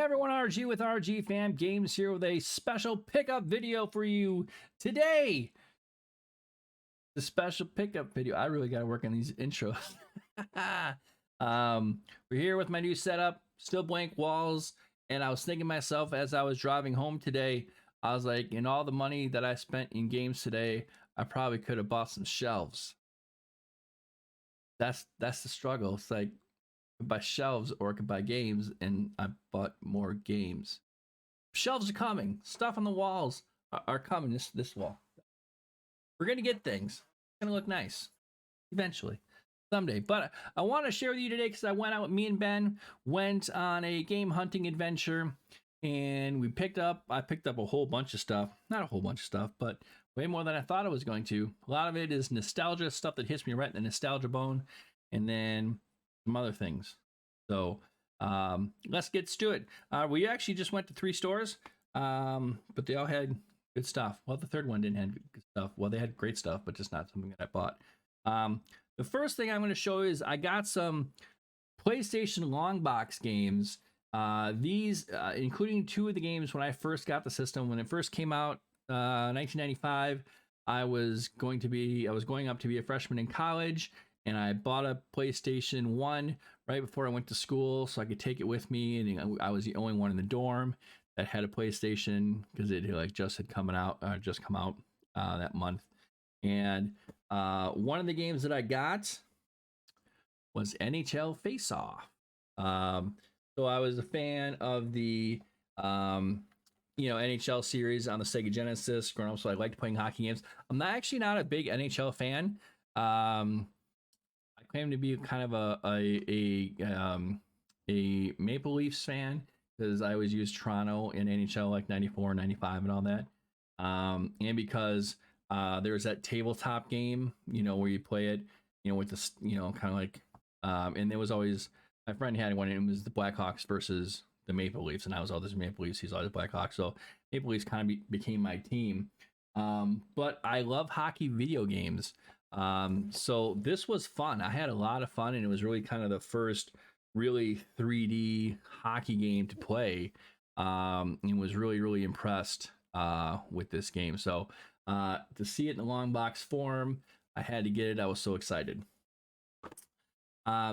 everyone, RG with RGFam Games here with a special pickup video for you today. The special pickup video. I really got to work on these intros. We're here with my new setup, still blank walls, and I was thinking to myself as I was driving home today, I was like, in all the money that I spent in games today, I probably could have bought some shelves. That's the struggle. It's like, I could buy shelves or I could buy games, and I bought more games. Shelves are coming. Stuff on the walls are coming. This wall. We're gonna get things. It's gonna look nice eventually, someday. But I want to share with you today because I went out with me and Ben, went on a game hunting adventure, and I picked up a whole bunch of stuff. Not a whole bunch of stuff, but way more than I thought I was going to. A lot of it is nostalgia stuff that hits me right in the nostalgia bone, and then some other things. So let's get to it. We actually just went to 3 stores, but they all had good stuff. Well, the third one didn't have good stuff. Well, they had great stuff, but just not something that I bought. The first thing I'm going to show is I got some PlayStation long box games. These, including 2 of the games when I first got the system. When it first came out, 1995, I was going up to be a freshman in college, and I bought a PlayStation 1 right before I went to school so I could take it with me, and I was the only one in the dorm that had a PlayStation because it just had come out that month. And one of the games that I got was Nhl Face-Off. So I was a fan of the NHL series on the Sega Genesis growing up, so I liked playing hockey games. I'm actually not a big NHL fan. I claim to be kind of a Maple Leafs fan because I always use Toronto in NHL like 94, 95 and all that. And because there's that tabletop game, where you play it, with this, kind of like, and there was always, my friend had one, and it was the Blackhawks versus the Maple Leafs, and I was always Maple Leafs, he's always Blackhawks, so Maple Leafs kind of became my team. But I love hockey video games. So this was fun. I had a lot of fun, and it was really kind of the first really 3D hockey game to play, and was really, really impressed with this game. So to see it in the long box form, I had to get it. I was so excited.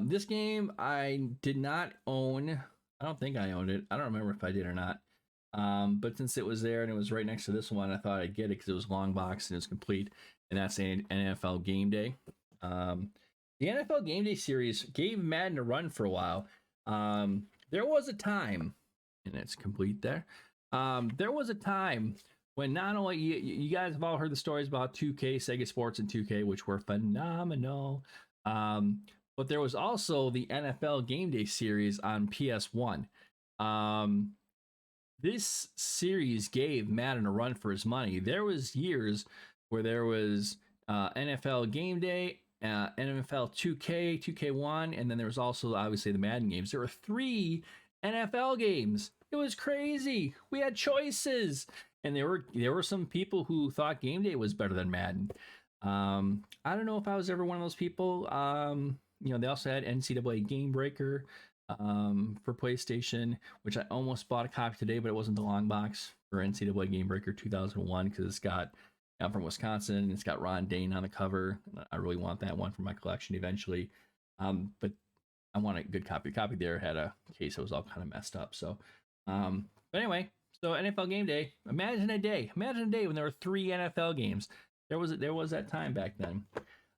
This game I did not own. I don't think I owned it. I don't remember if I did or not. But since it was there and it was right next to this one, I thought I'd get it because it was long box and it was complete. And that's an NFL Gameday. The NFL Gameday series gave Madden a run for a while. There was a time, and it's complete there. There was a time when not only you guys have all heard the stories about 2K, Sega Sports, and 2K, which were phenomenal. But there was also the NFL Gameday series on PS1. This series gave Madden a run for his money. There was years where there was NFL Gameday, NFL 2K, 2K1, and then there was also obviously the Madden games. There were 3 NFL games. It was crazy. We had choices, and there were some people who thought Gameday was better than Madden. I don't know if I was ever one of those people. They also had NCAA Game Breaker for PlayStation, which I almost bought a copy today, but it wasn't the long box for NCAA Game Breaker 2001 because it's got, I'm from Wisconsin, it's got Ron Dane on the cover. I really want that one for my collection eventually, but I want a good copy. Copy there had a case that was all kind of messed up. So, but anyway, so NFL Gameday. Imagine a day when there were 3 NFL games. There was that time back then.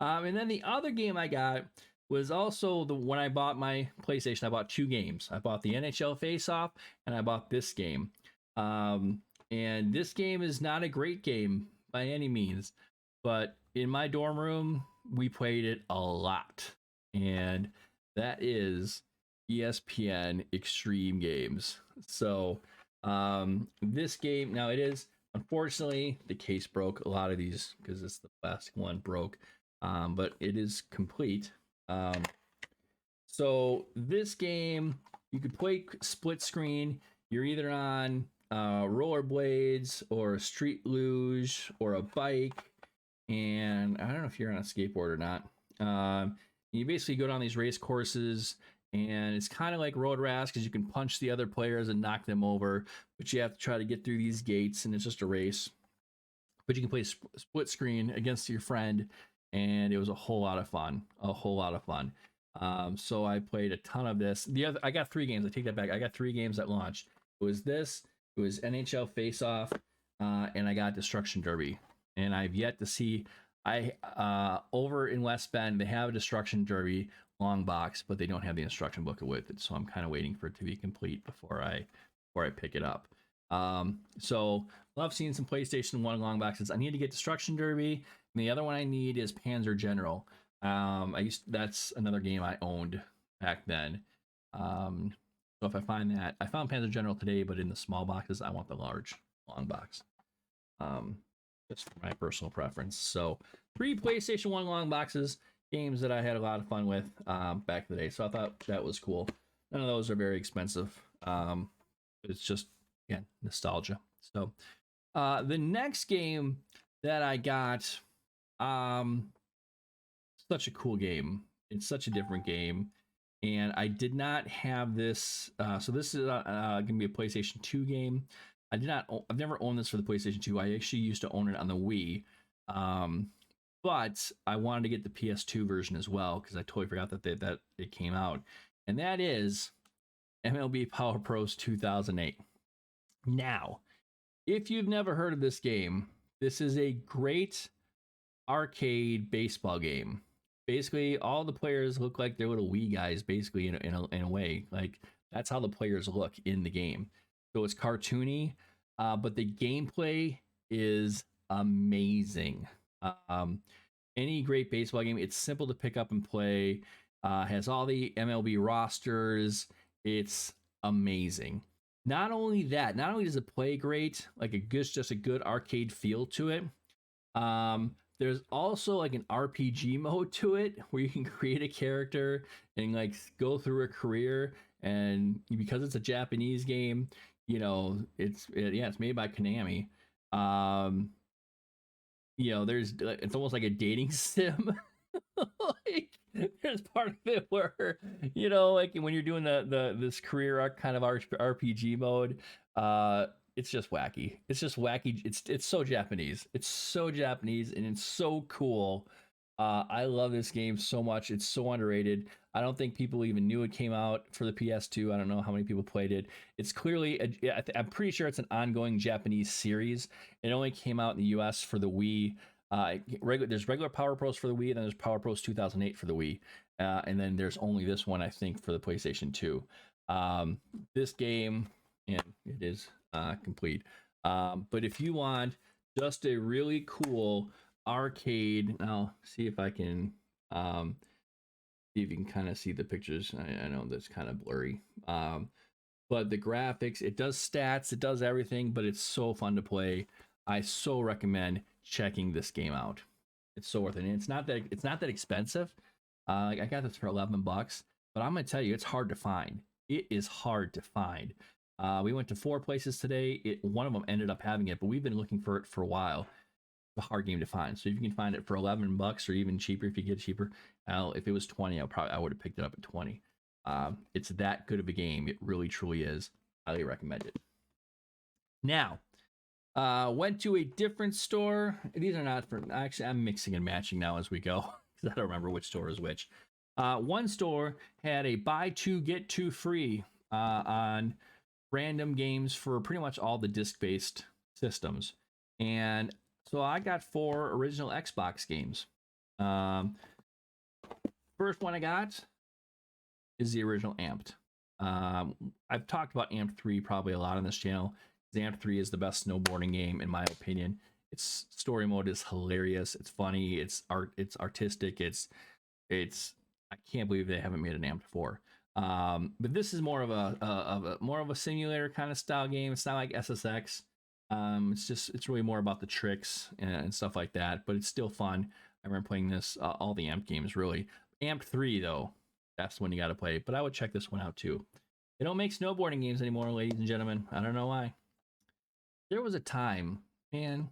And then the other game I got was also when I bought my PlayStation. I bought 2 games. I bought the NHL Face-Off, and I bought this game. And this game is not a great game by any means, but in my dorm room, we played it a lot. And that is ESPN Extreme Games. So this game, now it is, unfortunately, the case broke. A lot of these, because it's the plastic one, broke. But it is complete. So this game, you could play split screen. You're either on rollerblades or a street luge or a bike, and I don't know if you're on a skateboard or not. You basically go down these race courses and it's kind of like Road Rash because you can punch the other players and knock them over, but you have to try to get through these gates, and it's just a race. But you can play split screen against your friend, and it was a whole lot of fun. So I played a ton of this. I got 3 games. I take that back. I got 3 games at launch. It was this. It was Nhl Face-Off, and I got Destruction Derby. And I've yet to see. Over in West Bend, they have a Destruction Derby long box, but they don't have the instruction booklet with it. So I'm kind of waiting for it to be complete before I pick it up. So love seeing some PlayStation 1 long boxes. I need to get Destruction Derby, and the other one I need is Panzer General. That's another game I owned back then. So if I find that, I found Panzer General today, but in the small boxes, I want the large long box. Just for my personal preference. So 3 PlayStation 1 long boxes, games that I had a lot of fun with back in the day. So I thought that was cool. None of those are very expensive. It's just, again, nostalgia. So the next game that I got, such a cool game. It's such a different game. And I did not have this. So this is going to be a PlayStation 2 game. I've never owned this for the PlayStation 2. I actually used to own it on the Wii. But I wanted to get the PS2 version as well because I totally forgot that it came out. And that is MLB Power Pros 2008. Now, if you've never heard of this game, this is a great arcade baseball game. Basically, all the players look like they're little Wii guys, basically, in a way. Like, that's how the players look in the game. So it's cartoony, but the gameplay is amazing. Any great baseball game, it's simple to pick up and play. Has all the MLB rosters. It's amazing. Not only does it play great, like just a good arcade feel to it. There's also like an RPG mode to it where you can create a character and like go through a career. And because it's a Japanese game, you know, it's made by Konami. You know, it's almost like a dating sim. Like, there's part of it where, you know, like when you're doing this career arc kind of RPG mode, it's just wacky. It's just wacky. It's so Japanese. It's so Japanese, and it's so cool. I love this game so much. It's so underrated. I don't think people even knew it came out for the PS2. I don't know how many people played it. It's clearly, I'm pretty sure it's an ongoing Japanese series. It only came out in the US for the Wii. There's regular Power Pros for the Wii, and then there's Power Pros 2008 for the Wii. And then there's only this one, I think, for the PlayStation 2. This game, yeah, it is complete. But if you want just a really cool arcade, I'll see if I can see if you can kind of see the pictures. I know that's kind of blurry, but the graphics, it does stats, it does everything, but it's so fun to play. I so recommend checking this game out. It's so worth it, and it's not that expensive. I got this for $11, but I'm gonna tell you, it's hard to find. It is hard to find. We went to 4 places today. One of them ended up having it, but we've been looking for it for a while. A hard game to find. So if you can find it for $11 or even cheaper, if you get it cheaper, if it was 20, I would have picked it up at 20. It's that good of a game. It really truly is. Highly recommend it. Now, went to a different store. These are not for, actually, I'm mixing and matching now as we go because I don't remember which store is which. One store had a buy 2 get 2 free on random games for pretty much all the disc-based systems, and so I got 4 original Xbox games. First one I got is the original Amped. I've talked about Amped 3 probably a lot on this channel. Amped 3 is the best snowboarding game in my opinion. Its story mode is hilarious. It's funny. It's artistic. It's. I can't believe they haven't made an Amped 4. But this is more of a simulator kind of style game. It's not like SSX. It's really more about the tricks and stuff like that, but it's still fun. I remember playing this, all the Amped games really. Amped 3 though, that's the one you got to play, but I would check this one out too. They don't make snowboarding games anymore, ladies and gentlemen. I don't know why. There was a time, man,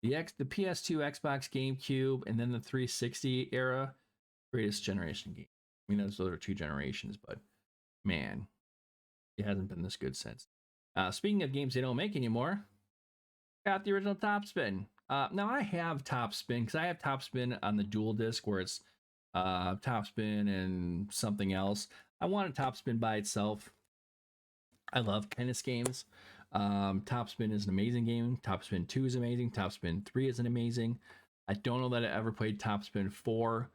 the PS2, Xbox, GameCube, and then the 360 era, greatest generation game. I mean, those are 2 generations, but man, it hasn't been this good since. Speaking of games they don't make anymore, got the original Top Spin. Now I have Top Spin because I have Top Spin on the dual disc where it's Top Spin and something else. I want a Top Spin by itself. I love tennis games. Top Spin is an amazing game. Top Spin 2 is amazing. Top Spin 3 is an amazing. I don't know that I ever played Top Spin 4,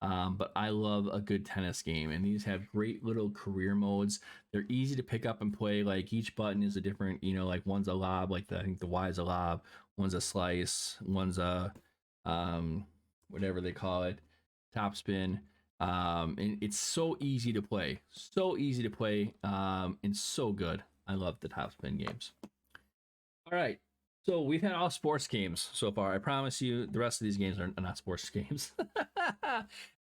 but I love a good tennis game. And these have great little career modes. They're easy to pick up and play. Like each button is a different, like one's a lob, like I think the Y is a lob, one's a slice, one's a whatever they call it, Top Spin. And it's so easy to play, and so good. I love the Top Spin games. All right, so we've had all sports games so far. I promise you the rest of these games are not sports games.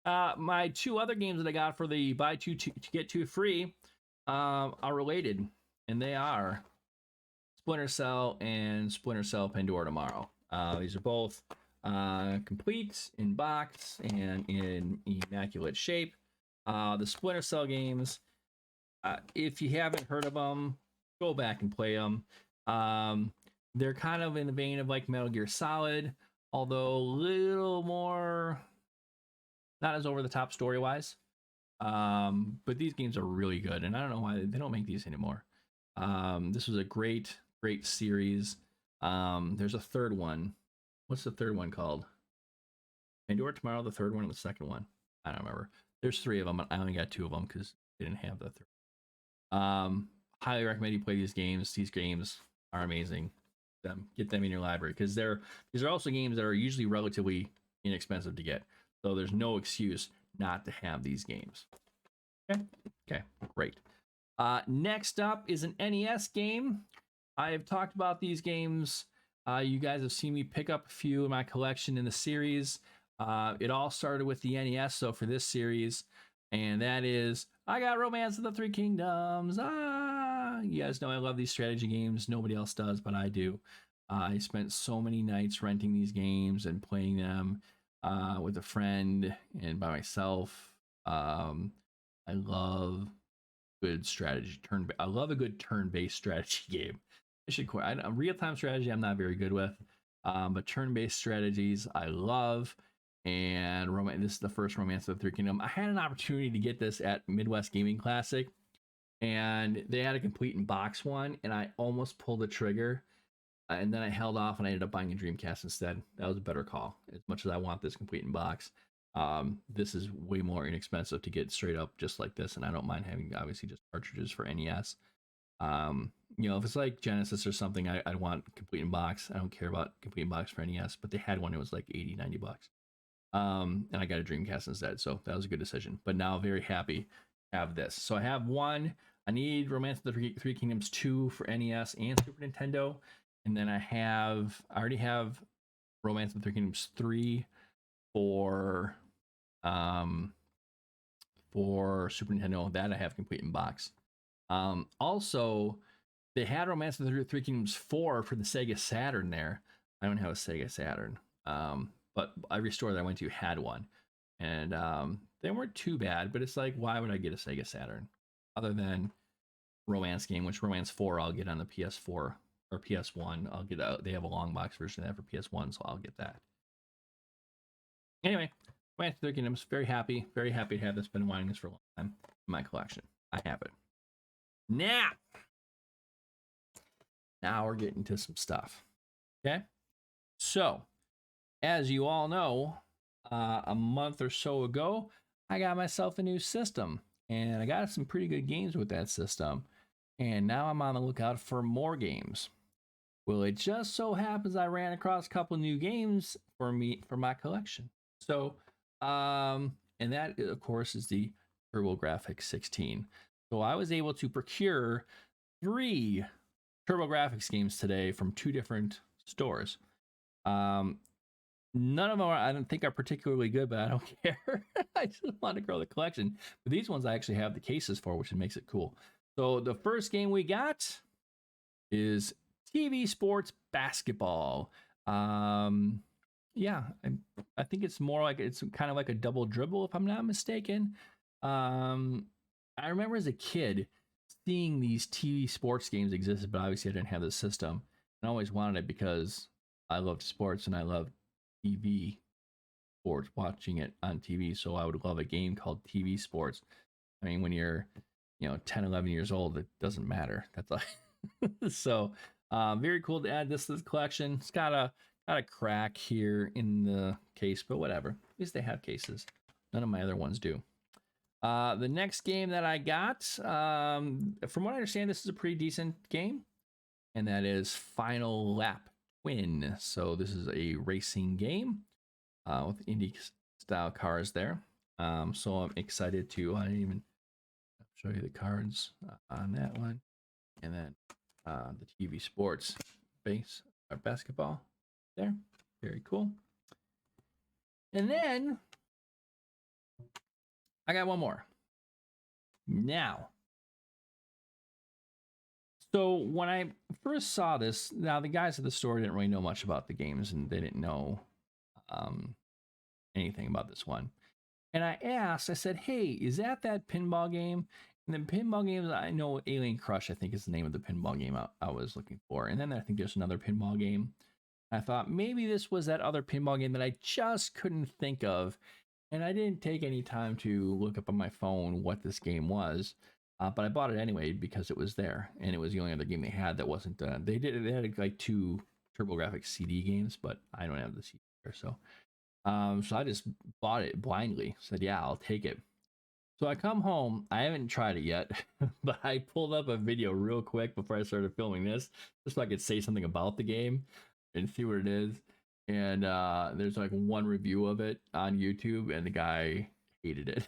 My 2 other games that I got for the buy 2 to get 2 free are related, and they are Splinter Cell and Splinter Cell Pandora Tomorrow. These are both complete in box and in immaculate shape. The Splinter Cell games, if you haven't heard of them, go back and play them. They're kind of in the vein of like Metal Gear Solid, although a little more, not as over the top story wise. But these games are really good, and I don't know why they don't make these anymore. This was a great series. There's a third one. What's the third one called? Pandora Tomorrow, the third one, and the second one. I don't remember. There's 3 of them. I only got 2 of them because they didn't have the third. Highly recommend you play these games. These games are amazing. Get them in your library because these are also games that are usually relatively inexpensive to get. So there's no excuse not to have these games. Okay, great. Next up is an NES game. I have talked about these games. You guys have seen me pick up a few in my collection in the series. It all started with the NES, so for this series, and that is, I got Romance of the Three Kingdoms. You guys know I love these strategy games. Nobody else does, but I do. I spent so many nights renting these games and playing them with a friend and by myself. I love good strategy I love a good turn-based strategy game. I should quit. Real-time strategy I'm not very good with, but turn-based strategies I love. And this is the first Romance of the Three Kingdoms. I had an opportunity to get this at Midwest Gaming Classic, and they had a complete in box one, and I almost pulled the trigger, and then I held off, and I ended up buying a Dreamcast instead. That was a better call. As much as I want this complete in box, this is way more inexpensive to get straight up just like this, and I don't mind having obviously just cartridges for NES. If it's like Genesis or something, I'd want complete in box. I don't care about complete in box for NES, but they had one. It was like $80-$90. And I got a Dreamcast instead, so that was a good decision. But now very happy to have this. So I have one. I need Romance of the Three Kingdoms 2 for NES and Super Nintendo, and then I already have Romance of the Three Kingdoms 3 for Super Nintendo. That I have complete in box. Also, they had Romance of the Three Kingdoms 4 for the Sega Saturn there. I don't have a Sega Saturn. But every store that I went to had one. And they weren't too bad, but it's like, why would I get a Sega Saturn? Other than Romance game, which Romance 4 I'll get on the PS4 or PS1. They have a long box version of that for PS1, so I'll get that. Anyway, Romance of the Three Kingdoms, very happy to have this. Been wanting this for a long time in my collection. I have it. Now we're getting to some stuff. Okay? So, as you all know, a month or so ago, I got myself a new system, and I got some pretty good games with that system. And now I'm on the lookout for more games. Well, it just so happens I ran across a couple new games for my collection. So, and that, of course, is the TurboGrafx 16. So I was able to procure 3 TurboGrafx games today from 2 different stores. None of them I don't think are particularly good, but I don't care. I just want to grow the collection. But these ones I actually have the cases for, which makes it cool. So the first game we got is TV Sports Basketball. Yeah, I think it's more like, it's kind of like a double dribble if I'm not mistaken. I remember as a kid seeing these TV sports games existed, but obviously I didn't have the system. And I always wanted it because I loved sports and I love TV sports, watching it on TV. So I would love a game called TV sports. I mean, when you're, 10, 11 years old, it doesn't matter. That's like, so very cool to add this to the collection. It's got a crack here in the case, but whatever. At least they have cases. None of my other ones do. The next game that I got, from what I understand, this is a pretty decent game, and that is Final Lap Twin. So this is a racing game with Indy style cars there. So I'm excited to. I didn't even show you the cards on that one, and then the TV sports base or basketball there. Very cool. And then I got one more. Now, so when I first saw this, now the guys at the store didn't really know much about the games, and they didn't know anything about this one. And I asked, I said, hey, is that pinball game? And then pinball games, I know Alien Crush, I think is the name of the pinball game I was looking for. And then I think there's another pinball game. I thought maybe this was that other pinball game that I just couldn't think of. And I didn't take any time to look up on my phone what this game was. But I bought it anyway because it was there. And it was the only other game they had that wasn't, they had like 2 TurboGrafx CD games, but I don't have the CD there. So I just bought it blindly. Said, yeah, I'll take it. So I come home. I haven't tried it yet, but I pulled up a video real quick before I started filming this, just so I could say something about the game and see what it is. And there's like one review of it on YouTube, and the guy hated it.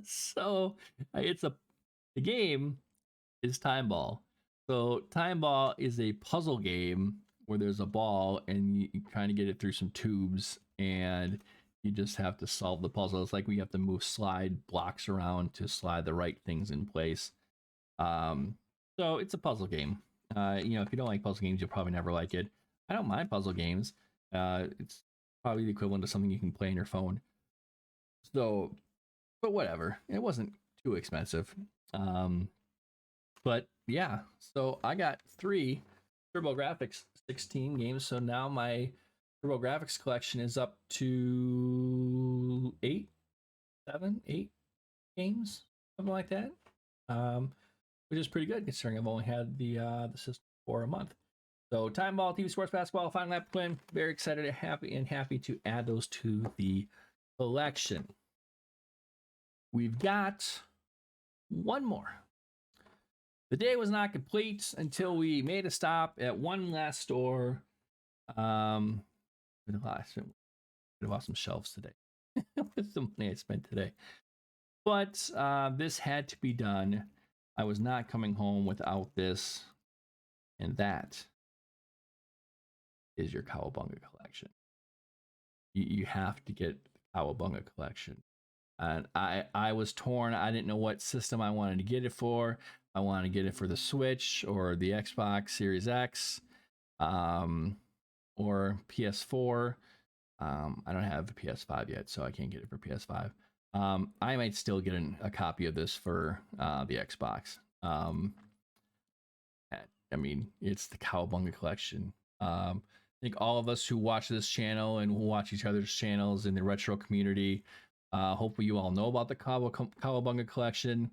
So the game is Time Ball. So Time Ball is a puzzle game where there's a ball and you kind of get it through some tubes, and you just have to solve the puzzle. It's like we have to slide blocks around to slide the right things in place. So it's a puzzle game. If you don't like puzzle games, you'll probably never like it. I don't mind puzzle games. It's probably the equivalent of something you can play on your phone. So, but whatever. It wasn't too expensive. But yeah, so I got 3 TurboGrafx 16 games. So now my TurboGrafx collection is up to 8 games, something like that. Which is pretty good considering I've only had the system for a month. So Time Ball, TV Sports Basketball, Final Lap Twin. Very excited and happy to add those to the collection. We've got one more. The day was not complete until we made a stop at one last store. We bought some shelves today with the money I spent today. But this had to be done. I was not coming home without this. And that is your Cowabunga Collection. You have to get the Cowabunga Collection. And I was torn. I didn't know what system I wanted to get it for. I wanted to get it for the Switch or the Xbox Series X, or PS4. I don't have a PS5 yet, so I can't get it for PS5. I might still get a copy of this for the Xbox. I mean, it's the Cowabunga Collection. I think all of us who watch this channel and who watch each other's channels in the retro community, hopefully you all know about the Cowabunga Collection.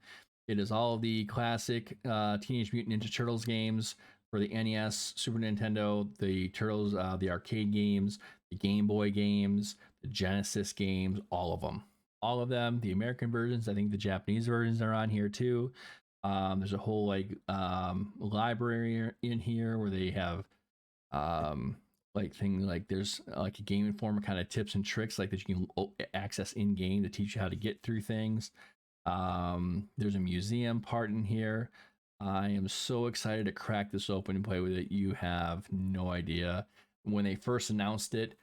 It is all the classic Teenage Mutant Ninja Turtles games for the NES, Super Nintendo, the Turtles, the arcade games, the Game Boy games, the Genesis games, all of them. All of them, the American versions. I think the Japanese versions are on here too. There's a whole library in here where they have things like there's like a Game Informer kind of tips and tricks like that you can access in game to teach you how to get through things. There's a museum part in here. I am so excited to crack this open and play with it. You have no idea. When they first announced it,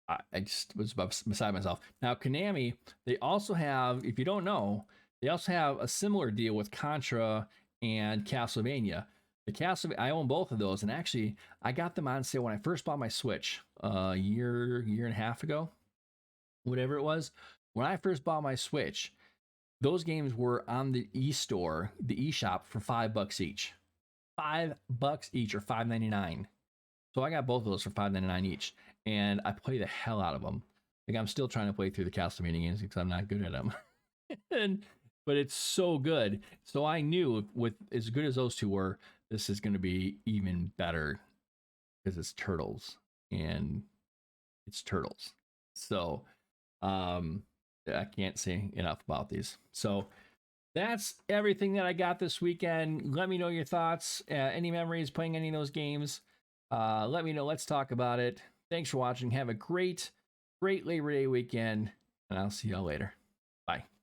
I just was beside myself. Now, Konami, they also have, if you don't know, they also have a similar deal with Contra and Castlevania. I own both of those, and actually, I got them on sale when I first bought my Switch a year and a half ago, whatever it was. When I first bought my Switch, Those games were on the e-store, the eShop, for $5 each. $5 each, or $5.99. So I got both of those for $5.99 each, and I play the hell out of them. Like, I'm still trying to play through the Castlevania games because I'm not good at them. But it's so good. So I knew, with as good as those two were, this is going to be even better because it's Turtles, and it's Turtles. So I can't say enough about these. So that's everything that I got this weekend. Let me know your thoughts. Any memories playing any of those games? Let me know. Let's talk about it. Thanks for watching. Have a great Labor Day weekend, and I'll see y'all later. Bye.